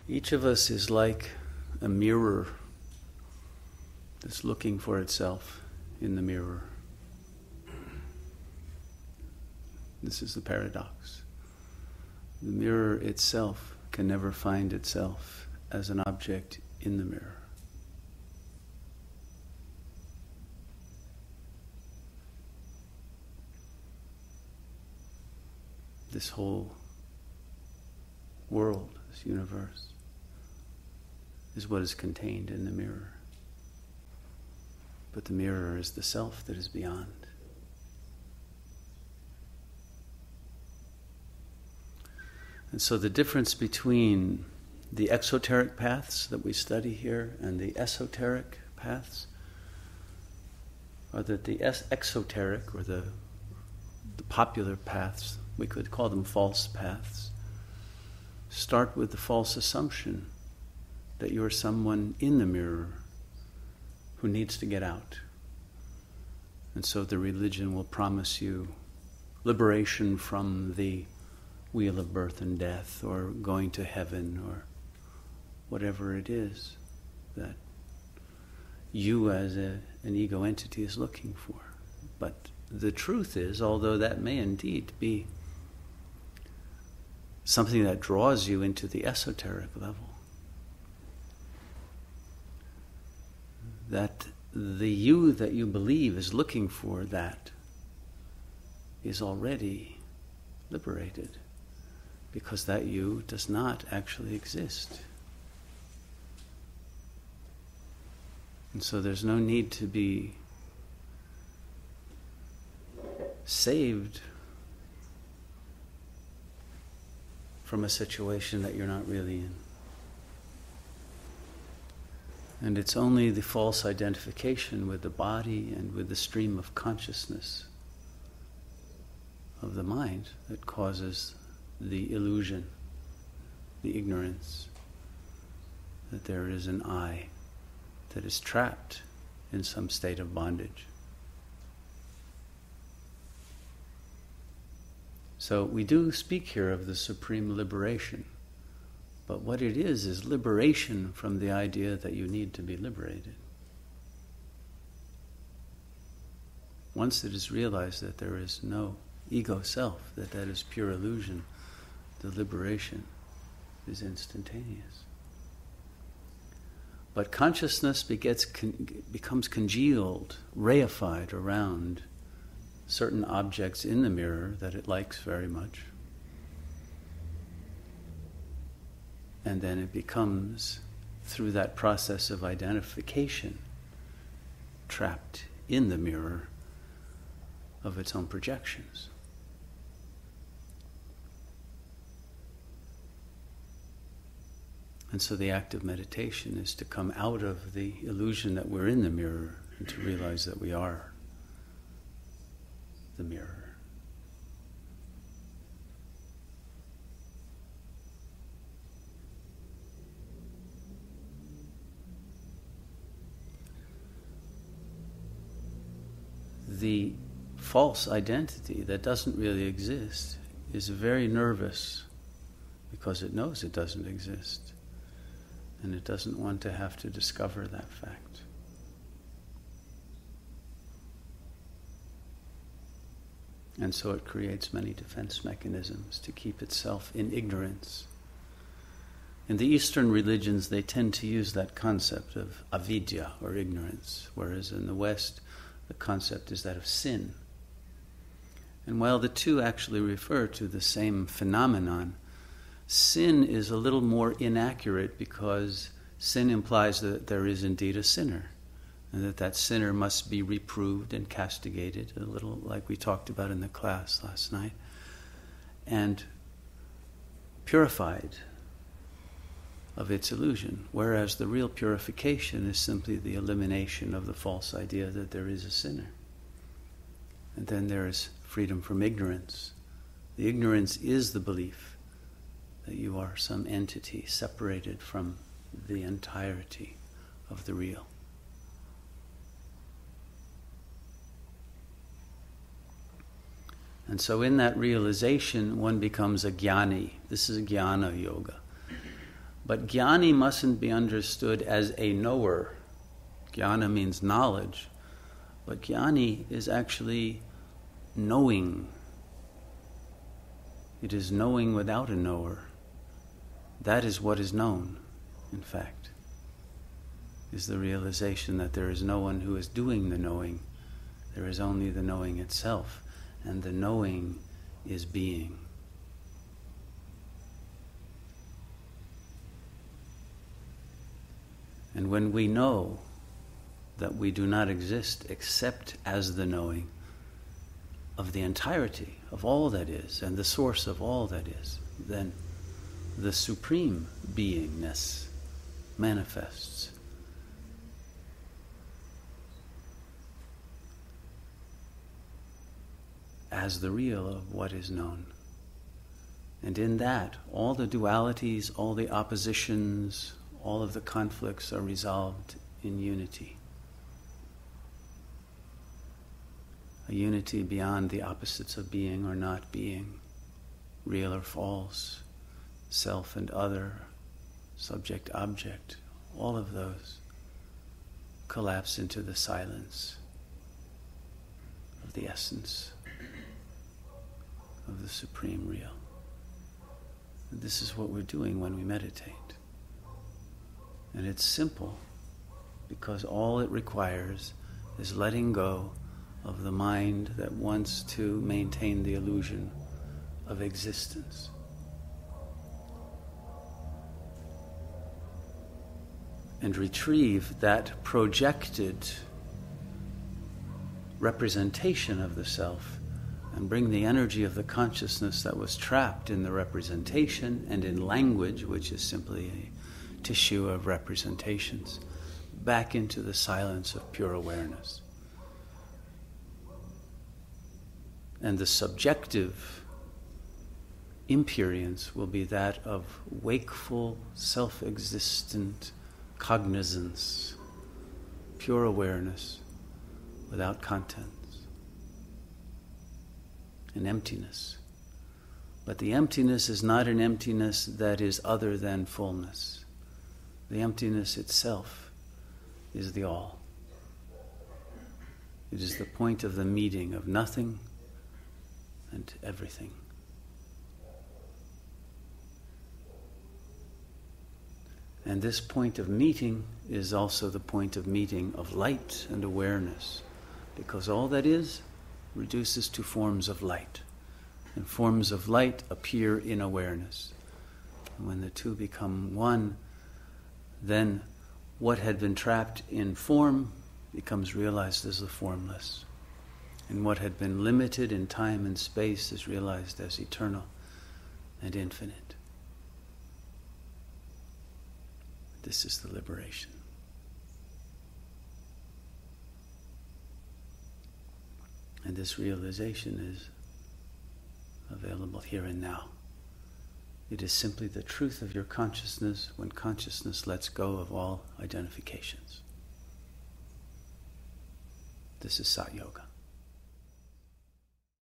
Each of us is like a mirror that's looking for itself in the mirror. This is the paradox. The mirror itself can never find itself as an object in the mirror. This whole world, this universe, is what is contained in the mirror. But the mirror is the self that is beyond. And so the difference between the exoteric paths that we study here and the esoteric paths are that the exoteric, or the popular paths, we could call them false paths, start with the false assumption that you're someone in the mirror who needs to get out. And so the religion will promise you liberation from the wheel of birth and death, or going to heaven, or whatever it is that you as an ego entity is looking for. But the truth is, although that may indeed be something that draws you into the esoteric level, that the you that you believe is looking for that is already liberated, because that you does not actually exist. And so there's no need to be saved from a situation that you're not really in. And it's only the false identification with the body and with the stream of consciousness of the mind that causes the illusion, the ignorance, that there is an I that is trapped in some state of bondage. So we do speak here of the supreme liberation, but what it is liberation from the idea that you need to be liberated. Once it is realized that there is no ego self, that is pure illusion, the liberation is instantaneous. But consciousness becomes congealed, reified around certain objects in the mirror that it likes very much. And then it becomes, through that process of identification, trapped in the mirror of its own projections. And so the act of meditation is to come out of the illusion that we're in the mirror and to realize that we are the mirror. The false identity that doesn't really exist is very nervous because it knows it doesn't exist. And it doesn't want to have to discover that fact. And so it creates many defense mechanisms to keep itself in ignorance. In the Eastern religions, they tend to use that concept of avidya, or ignorance, whereas in the West, the concept is that of sin. And while the two actually refer to the same phenomenon, sin is a little more inaccurate because sin implies that there is indeed a sinner, and that sinner must be reproved and castigated, a little like we talked about in the class last night, and purified of its illusion, whereas the real purification is simply the elimination of the false idea that there is a sinner. And then there is freedom from ignorance. The ignorance is the belief that you are some entity separated from the entirety of the real. And so in that realization, one becomes a jnani. This is jnana yoga. But jnani mustn't be understood as a knower. Jnana means knowledge, but jnani is actually knowing. It is knowing without a knower. That is what is known, in fact, is the realization that there is no one who is doing the knowing. There is only the knowing itself, and the knowing is being. And when we know that we do not exist except as the knowing of the entirety of all that is and the source of all that is, then the supreme beingness manifests. As the real of what is known. And in that, all the dualities, all the oppositions, all of the conflicts are resolved in unity. A unity beyond the opposites of being or not being, real or false, self and other, subject, object, all of those collapse into the silence of the essence of the Supreme Real. And this is what we're doing when we meditate. And it's simple, because all it requires is letting go of the mind that wants to maintain the illusion of existence. And retrieve that projected representation of the self, and bring the energy of the consciousness that was trapped in the representation and in language, which is simply a tissue of representations, back into the silence of pure awareness. And the subjective imperience will be that of wakeful, self-existent cognizance, pure awareness without contents, an emptiness. But the emptiness is not an emptiness that is other than fullness. The emptiness itself is the all. It is the point of the meeting of nothing and everything. And this point of meeting is also the point of meeting of light and awareness, because all that is reduces to forms of light, and forms of light appear in awareness. And when the two become one, then what had been trapped in form becomes realized as the formless. And what had been limited in time and space is realized as eternal and infinite. This is the liberation. And this realization is available here and now. It is simply the truth of your consciousness when consciousness lets go of all identifications. This is Sat Yoga.